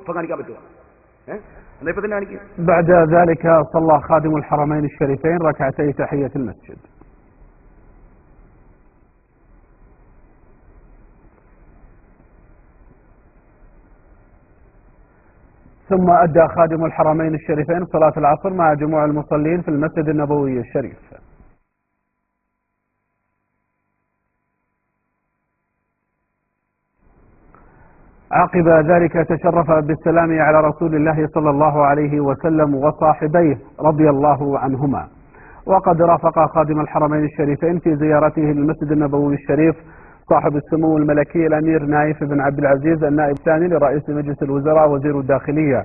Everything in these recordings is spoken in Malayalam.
ഇപ്പൊ കാണിക്കാൻ പറ്റുമോ? എന്നാ ഇപ്പൊ തന്നെ കാണിക്കുക. بعد ذلك صلى خادم الحرمين الشريفين ركعتي تحية المسجد. ثم أدى خادم الحرمين الشريفين صلاة العصر مع جموع المصلين في المسجد النبوي الشريف. عقب ذلك تشرف بالسلام على رسول الله صلى الله عليه وسلم وصاحبيه رضي الله عنهما. وقد رافق خادم الحرمين الشريفين في زيارته للمسجد النبوي الشريف صاحب السمو الملكي الأمير نايف بن عبد العزيز النائب الثاني لرئيس مجلس الوزراء وزير الداخلية،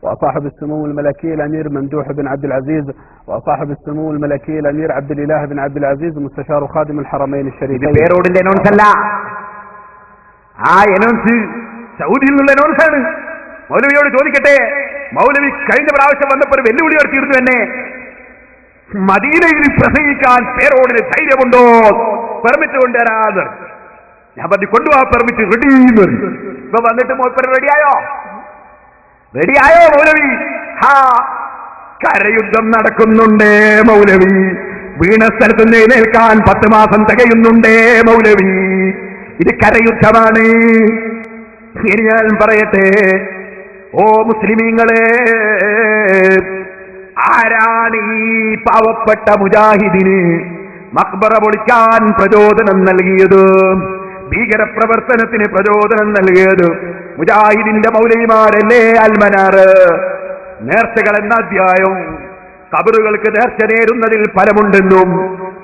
وصاحب السمو الملكي الأمير ممدوح بن عبد العزيز، وصاحب السمو الملكي الأمير عبد الإله بن عبد العزيز مستشار خادم الحرمين الشريفين. സൗദിയിൽ നിന്നുള്ള അനൗൺസാണ്. മൗലവിയോട് ചോദിക്കട്ടെ, മൗലവി കഴിഞ്ഞ പ്രാവശ്യം വന്നപ്പോൾ വെല്ലുവിളി നടത്തിയിരുന്നു എന്നെ, മദീനയിൽ പ്രസംഗിക്കാൻ പേരോടിന് ധൈര്യമുണ്ടോ, പെർമിറ്റ് കൊണ്ടുവരാതെ. ഞാൻ പറഞ്ഞു കൊണ്ടുപോവാ പെർമിറ്റ്, റെഡി. ഇപ്പൊ വന്നിട്ട് മോപ്പർ റെഡിയായോ മൗലവി? കരയുദ്ധം നടക്കുന്നുണ്ടേ മൗലവി, വീണ സ്ഥലത്ത് എഴുന്നേൽക്കാൻ 10 മാസം തികയുന്നുണ്ടേ മൗലവി, ഇത് കരയുദ്ധമാണ്. ഇനി ഞാൻ പറയട്ടെ, ഓ മുസ്ലിമീങ്ങളെ, ആരാണ് ഈ പാവപ്പെട്ട മുജാഹിദിന് മക്ബറ പൊളിക്കാൻ പ്രചോദനം നൽകിയത്, ഭീകരപ്രവർത്തനത്തിന് പ്രചോദനം നൽകിയത്? മുജാഹിദിന്റെ മൗലവിമാരല്ലേ അൽമനാറ്. നേർച്ചകൾ എന്ന അധ്യായം ഖബറുകൾക്ക് നേർച്ച നേരുന്നതിൽ ഫലമുണ്ടെന്നും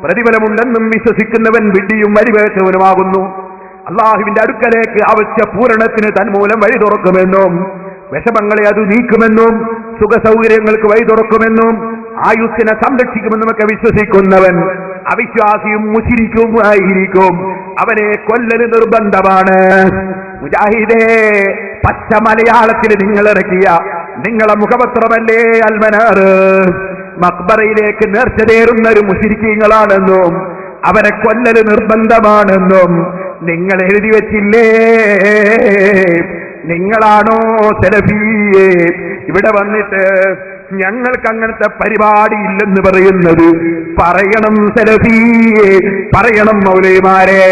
പ്രതിഫലമുണ്ടെന്നും വിശ്വസിക്കുന്നവൻ വിഡ്ഢിയും വഴിവേശവനുമാകുന്നു. അള്ളാഹുവിന്റെ അടുക്കലേക്ക് അവശ്യ പൂരണത്തിന് തന്മൂലം വഴി തുറക്കുമെന്നും വിഷമങ്ങളെ അത് നീക്കുമെന്നും സുഖസൗകര്യങ്ങൾക്ക് വഴി തുറക്കുമെന്നും ആയുസ്സിനെ സംരക്ഷിക്കുമെന്നുമൊക്കെ വിശ്വസിക്കുന്നവൻ അവിശ്വാസിയും മുശിരിക്കുമായിരിക്കും. അവനെ കൊല്ലല് നിർബന്ധമാണ്. മുജാഹിദേ, പച്ച മലയാളത്തിൽ നിങ്ങൾ ഇറക്കിയ നിങ്ങളെ മുഖപത്രമല്ലേ അൽമനാറ്. മക്ബറയിലേക്ക് നേർച്ച നേരുന്ന ഒരു മുശിരിക്കീങ്ങളാണെന്നും അവരെ കൊല്ലല് നിർബന്ധമാണെന്നും നിങ്ങൾ എഴുതി വെച്ചില്ലേ? നിങ്ങളാണോ സലഫിയെ ഇവിടെ വന്നിട്ട് ഞങ്ങൾക്ക് അങ്ങനത്തെ പരിപാടി ഇല്ലെന്ന് പറയുന്നത്? പറയണം സലഫിയെ, പറയണം മൗലവിമാരെ.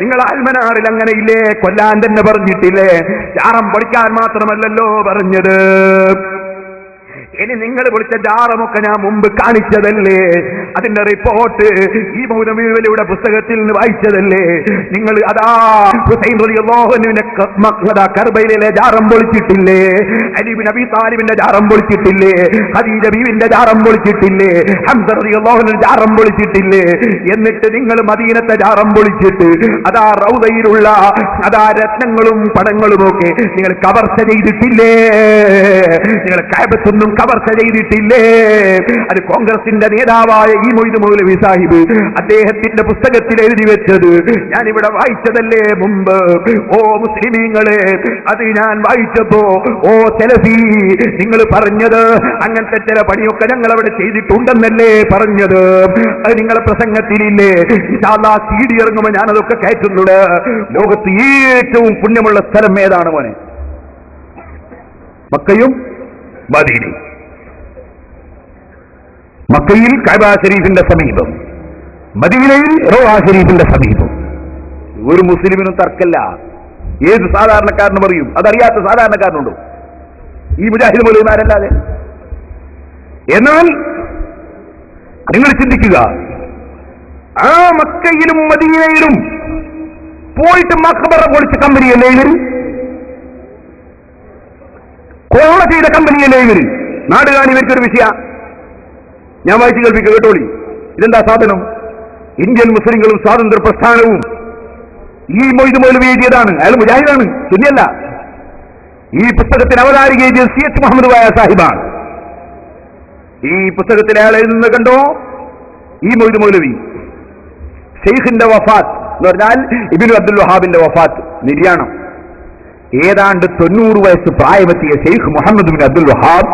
നിങ്ങൾ അൽമനാറിൽ അങ്ങനെ ഇല്ലേ? കൊല്ലാൻ തന്നെ പറഞ്ഞിട്ടില്ലേ? ജാറം പൊളിക്കാൻ മാത്രമല്ലല്ലോ പറഞ്ഞത്. ഇനി നിങ്ങൾ പൊളിച്ച ജാറമൊക്കെ ഞാൻ മുമ്പ് കാണിച്ചതല്ലേ? അതിന്റെ റിപ്പോർട്ട് ഈ മൗലവിയുടെ പുസ്തകത്തിൽ നിന്ന് വായിച്ചതല്ലേ? നിങ്ങൾ അതാ ഹുസൈൻ റളിയല്ലാഹു അൻഹുവിന്റെ കർബയിലെ ജാറം പൊളിച്ചിട്ടില്ലേ? അലി ഇബ്നു അബീ താലിബിന്റെ ജാറം പൊളിച്ചിട്ടില്ലേ? ഖദീജ ബീവിന്റെ ജാറം പൊളിച്ചിട്ടില്ലേ? ഹംസ റളിയല്ലാഹു അൻഹു ജാറം പൊളിച്ചിട്ടില്ലേ? എന്നിട്ട് നിങ്ങൾ മദീനത്തെ ജാറം പൊളിച്ചിട്ട് അതാ റൗദയിലുള്ള അതാ രത്നങ്ങളും പടങ്ങളുമൊക്കെ നിങ്ങൾ കവർച്ച ചെയ്തിട്ടില്ലേ? നിങ്ങൾ കഅബത്തൊന്നും കവർച്ച ചെയ്തിട്ടില്ലേ? അത് കോൺഗ്രസിന്റെ നേതാവായ ഈ മൊയ്ദ് മൗലവി സാഹിബ് അദ്ദേഹത്തിന്റെ പുസ്തകത്തിൽ എഴുതി വെച്ചത് ഞാനിവിടെ വായിച്ചതല്ലേ മുമ്പ്? ഓ മുസ്ലിമീങ്ങളെ, അത് ഞാൻ വായിച്ചപ്പോ ഓ സലഫി നിങ്ങൾ പറഞ്ഞത് അങ്ങനത്തെ ചില പണിയൊക്കെ ഞങ്ങൾ അവിടെ ചെയ്തിട്ടുണ്ടെന്നല്ലേ പറഞ്ഞത്? അത് നിങ്ങളെ പ്രസംഗത്തിലില്ലേ? ഇൻഷാ അല്ലാഹ് CD ഇറങ്ങുമ്പോൾ ഞാനതൊക്കെ കയറ്റുന്നുണ്ട്. ലോകത്ത് ഏറ്റവും പുണ്യമുള്ള സ്ഥലം ഏതാണ് മോനെ? മക്കയും മദീനയും. മക്കയിൽ കഅബ ശരീഫിന്റെ സമീപം, മദീനയിൽ റൗള ശരീഫിന്റെ സമീപം. ഒരു മുസ്ലിമിനും തർക്കല്ല. ഏത് സാധാരണക്കാരനും പറയും. അതറിയാത്ത സാധാരണക്കാരനുണ്ടോ ഈ മുജാഹിദ് മൗലവിമാരല്ലാതെ? എന്നാൽ നിങ്ങൾ ചിന്തിക്കുക, ആ മക്കയിലും മദീനയിലും പോയിട്ട് മഖബറ പൊളിച്ച കമ്പനിയല്ലേ ഇവര്? കൊള്ള ചെയ്ത കമ്പനിയല്ലേ ഇവര്? നാടുകാണി ഇവർക്കൊരു വിഷയ. ഞാൻ വായിച്ചു കേൾപ്പിക്കുക, കേട്ടോളി. ഇതെന്താ സാധനം? ഇന്ത്യൻ മുസ്ലിങ്ങളും സ്വാതന്ത്ര്യ പ്രസ്ഥാനവും ഈ മൊയ്ദ് മൗലവി എഴുതിയതാണ്. അയാൾ മുജാഹിദാണ്, സുന്നിയല്ല. ഈ പുസ്തകത്തിന് അവതാരിക എഴുതിയത് CH മുഹമ്മദ് വായ സാഹിബാണ്. ഈ പുസ്തകത്തിൽ അയാൾ എഴുതുന്നത് കണ്ടോ? ഈ മൊയ്ദ് മൗലവി ഷെയ്ഖിന്റെ വഫാത്ത് എന്ന് പറഞ്ഞാൽ ഇബ്നു അബ്ദുൽ വഹാബിന്റെ വഫാത്ത്, നിര്യാണം. ഏതാണ്ട് 90 വയസ്സ് പ്രായമെത്തിയ ഷെയ്ഖ് മുഹമ്മദ് ബിൻ അബ്ദുൽ വഹാബ്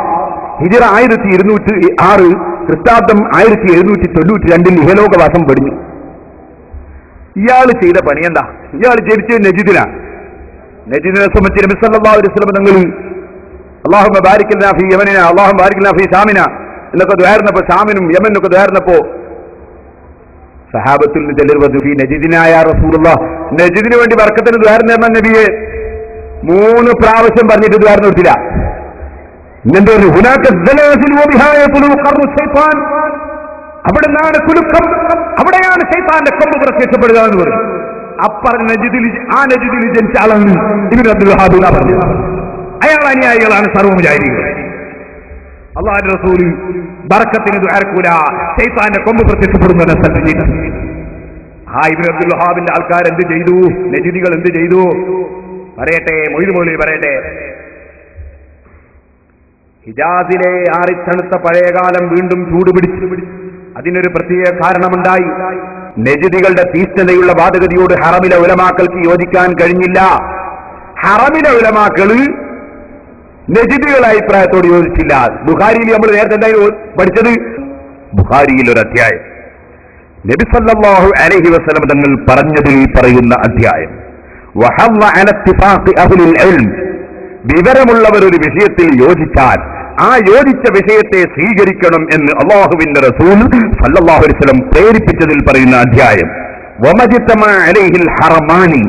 ഹിജ്റ 1206 ക്രിസ്താബ്ദം 1792 ഇഹലോകവാസം വെടിഞ്ഞു. ഇയാൾ ചെയ്ത പണി എന്താ? ഇയാൾ ജനിച്ചത് നജിദിലാണ്. നജിദിനെ സംബന്ധിച്ച് നബി സല്ലല്ലാഹു അലൈഹി വസല്ലം തങ്ങൾ അല്ലാഹുമ്മ ബാരിക് ലനാ ഫീ യമനിന, അല്ലാഹുമ്മ ബാരിക് ലനാ ഫീ സാമിന എന്നൊക്കെ ദ്വാരുന്നപ്പോ, സാമിനും യമനൊക്കെ ദ്വാരുന്നപ്പോ സഹാബത്തിൽ ചിലർ പറഞ്ഞു ഫീ നജിദിനായ റസൂലുള്ളാഹ്, നജിദിന് വേണ്ടി ബർക്കത്തിന് ദ്വാരം തരണം നബിയെ. 3 പ്രാവശ്യം പറഞ്ഞിട്ട് ദ്വാരം നിർത്തില്ല. ഇന്നെന്താ അവിടെ നിന്നാണ് കുലുക്കം, അവിടെയാണ് ശൈത്താന്റെ കൊമ്പ് പ്രത്യക്ഷപ്പെടുക എന്ന് പറയും. അപ്പറഞ്ഞ നജിദിൽ, ആ നജിദിൽ ജനിച്ച ആളാണ് ഇബ്നു അബ്ദുൽ വഹാബ് പറഞ്ഞത്. അയാൾ അനുയായികളാണ് സർവ്വമുജാഹിദീങ്ങൾ. അല്ലാഹുവിന്റെ റസൂൽ ബർക്കത്തിന് ദുആർക്കൂല, ശൈത്താന്റെ കൊമ്പ് പ്രത്യക്ഷപ്പെടുന്ന സ്ഥലത്ത് ആ ഇബ്നു അബ്ദുൽ വഹാബിന്റെ ആൾക്കാർ എന്ത് ചെയ്തു? നജിദികൾ എന്ത് ചെയ്തു പറയട്ടെ, മൊയ്ത് മൗലവി പറയട്ടെ. ഹിജാസിലെ ആറിത്തണുത്ത പഴയകാലം വീണ്ടും ചൂടുപിടിച്ചു. അതിനൊരു പ്രത്യേക കാരണമുണ്ടായി. നജിദികളുടെ തീഷ്ണതയുള്ള വാദഗതിയോട് ഹറമിലെ ഉലമാക്കൾക്ക് യോജിക്കാൻ കഴിഞ്ഞില്ല. ഹറമിലെ ഉലമാക്കള് നജിദികളുടെ അഭിപ്രായത്തോട് യോജിച്ചില്ല. ബുഖാരിയിൽ നമ്മൾ നേരത്തെ എന്തായാലും പഠിച്ചത്, ബുഖാരിയിൽ ഒരു അധ്യായം നബി സല്ലല്ലാഹു അലൈഹി വസല്ലം തങ്ങൾ പറഞ്ഞതിൽ പറയുന്ന അധ്യായം, വഹല്ല അല ഇത്തിഫാഖി അഹ്ലുൽ ഇൽം, വിവരമുള്ളവർ ഒരു വിഷയത്തിൽ യോജിച്ചാൽ ആ യോജിച്ച വിഷയത്തെ സ്വീകരിക്കണം എന്ന് അല്ലാഹുവിന്റെ റസൂൽ സല്ലല്ലാഹു അലൈഹി വസല്ലം പ്രേരിപ്പിച്ചതിൽ പറയുന്ന അധ്യായം. വമജ്തമ അലൈഹിൽ ഹറമാനി,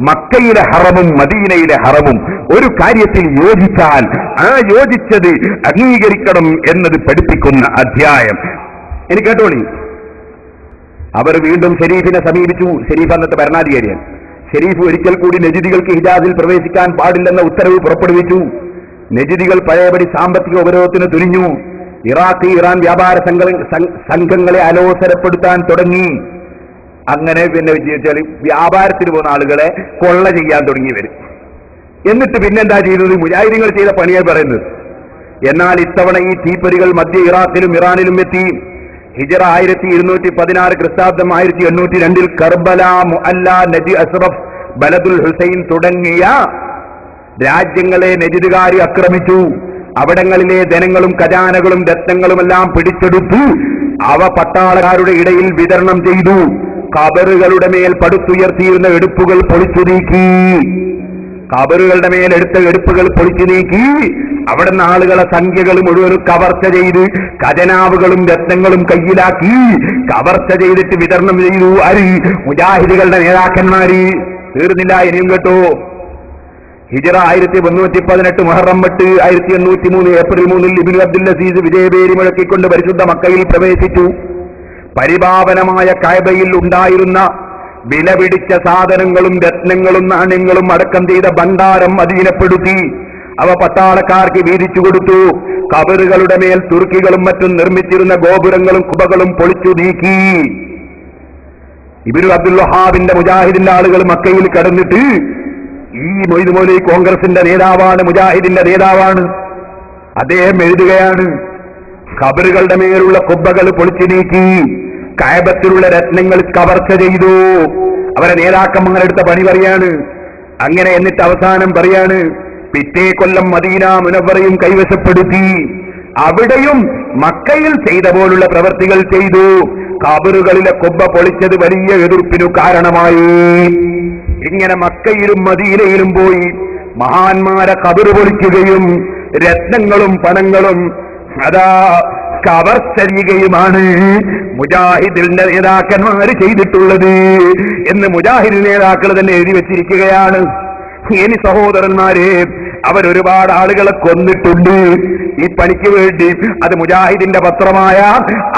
മക്കയിലെ ഹറമും മദീനയിലെ ഹറമും ഒരു കാര്യത്തിൽ യോജിച്ചാൽ ആ യോജിച്ചത് അംഗീകരിക്കണം എന്നത് പഠിപ്പിക്കുന്ന അധ്യായം. ഇനി കേട്ടോളി. അവർ വീണ്ടും ഷരീഫിനെ സമീപിച്ചു. ഷരീഫ് അന്നത്തെ ഭരണാധികാരിയാണ്. ഷരീഫ് ഒരിക്കൽ കൂടി നജിദികൾക്ക് ഹിജാസിൽ പ്രവേശിക്കാൻ പാടില്ലെന്ന ഉത്തരവ് പുറപ്പെടുവിച്ചു. നജിദികൾ പഴയപടി സാമ്പത്തിക ഉപരോധത്തിന് തുനിഞ്ഞു. ഇറാഖ്, ഇറാൻ വ്യാപാര സംഘങ്ങളെ അലോസരപ്പെടുത്താൻ തുടങ്ങി. അങ്ങനെ പിന്നെ വെച്ചാൽ വ്യാപാരത്തിന് പോകുന്ന ആളുകളെ കൊള്ള ചെയ്യാൻ തുടങ്ങി വരും. എന്നിട്ട് പിന്നെന്താ ചെയ്തത്? മുജാഹിദീങ്ങൾ ചെയ്ത പണിയായി പറയുന്നത്. എന്നാൽ ഇത്തവണ ഈ തീപ്പൊരികൾ മധ്യ ഇറാഖിലും ഇറാനിലും എത്തി. ഹിജറ 1216, ക്രിസ്താബ്ദം 1802 കർബല, മുഅല്ല, നജി അസ്റഫ്, ബലദുൽ ഹുസൈൻ തുടങ്ങിയ രാജ്യങ്ങളെ നജിദുകാരി ആക്രമിച്ചു. അവിടങ്ങളിലെ ധനങ്ങളും ഖജാനകളും രത്നങ്ങളുമെല്ലാം പിടിച്ചെടുത്തു. അവ പട്ടാളക്കാരുടെ ഇടയിൽ വിതരണം ചെയ്തു. ഖബറുകളുടെ മേൽ പടുത്തുയർത്തിയിരുന്ന എടുപ്പുകൾ പൊളിച്ചു നീക്കി. ഖബറുകളുടെ മേൽ എടുത്ത എടുപ്പുകൾ പൊളിച്ചു നീക്കി. അവിടുന്ന് ആളുകളെ സംഖ്യകൾ മുഴുവനും കവർച്ച ചെയ്ത് ഖജനാവുകളും രത്നങ്ങളും കയ്യിലാക്കി കവർച്ച ചെയ്തിട്ട് വിതരണം ചെയ്തു. ആര്? മുജാഹിദുകളുടെ നേതാക്കന്മാര്. തീർന്നില്ല, ഇനിയും കേട്ടോ. ഹിജറ 1318 മുഹറം 8 1803 ഏപ്രിൽ 3 ഇബ്നു അബ്ദുൽ അസീസ് വിജയപേരി മുഴക്കിക്കൊണ്ട് പരിശുദ്ധ മക്കയിൽ പ്രവേശിച്ചു. പരിപാവനമായ കഅബയിൽ ഉണ്ടായിരുന്ന വിലപിടിച്ച സാധനങ്ങളും രത്നങ്ങളും നാണ്യങ്ങളും അടക്കം ചെയ്ത ഭണ്ഡാരം അധീനപ്പെടുത്തി. അവ പട്ടാളക്കാർക്ക് വീതിച്ചു കൊടുത്തു. ഖബറുകളുടെ മേൽ തുർക്കികളും മറ്റും നിർമ്മിച്ചിരുന്ന ഗോപുരങ്ങളും കുബകളും പൊളിച്ചു നീക്കി. ഇബ്നു അബ്ദുൽ വഹാബിന്റെ മുജാഹിദിന്റെ ആളുകൾ മക്കയിൽ കടന്നിട്ട്, ഈ മൊയ്ത് മൗലവി കോൺഗ്രസിന്റെ നേതാവാണ്, മുജാഹിദിന്റെ നേതാവാണ്, അദ്ദേഹം എഴുതുകയാണ്, ഖബറുകളുടെ മേലുള്ള കുബ്ബകൾ പൊളിച്ചു നീക്കി, കഅബത്തിലുള്ള രത്നങ്ങൾ കവർച്ച ചെയ്തു. അവരെ നേതാക്കന്മാർ എടുത്ത പണി പറയാണ്. അങ്ങനെ എന്നിട്ട് അവസാനം പറയാണ്, പിറ്റേ കൊല്ലം മദീന മുനവ്വറയും കൈവശപ്പെടുത്തി. അവിടെയും മക്കയിൽ ചെയ്ത പോലുള്ള പ്രവർത്തികൾ ചെയ്തു. ഖബറുകളിലെ കുബ്ബ പൊളിച്ചത് വലിയ എതിർപ്പിനു കാരണമായി. ഇങ്ങനെ മക്കയിലും മദീനയിലും പോയി മഹാന്മാരെ ഖബറ് പൊളിക്കുകയും രത്നങ്ങളും പണങ്ങളും അതാ കവർച്ച ചെയ്യുകയുമാണ് മുജാഹിദിന്റെ നേതാക്കന്മാർ ചെയ്തിട്ടുള്ളത് എന്ന് മുജാഹിദ് നേതാക്കൾ തന്നെ എഴുതി വെച്ചിരിക്കുകയാണ്. ഇനി സഹോദരന്മാരെ, അവരൊരുപാട് ആളുകളെ കൊന്നിട്ടുണ്ട് ഈ പണിക്ക് വേണ്ടി. അത് മുജാഹിദിന്റെ പത്രമായ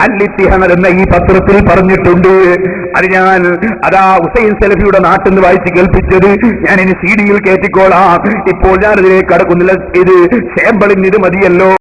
അൽ-ഇത്തിഹാദ് എന്ന ഈ പത്രത്തിൽ പറഞ്ഞിട്ടുണ്ട്. അത് ഞാൻ ഹുസൈൻ സലഫിയുടെ നാട്ടിൽ നിന്ന് വായിച്ച് കേൾപ്പിച്ചത് ഞാൻ ഇനി CD-യിൽ കയറ്റിക്കോളാം. ഇപ്പോൾ ഞാനതിലേക്ക് കടക്കുന്നില്ല. ഇത് സാമ്പിളിന് ഇത് മതിയല്ലോ.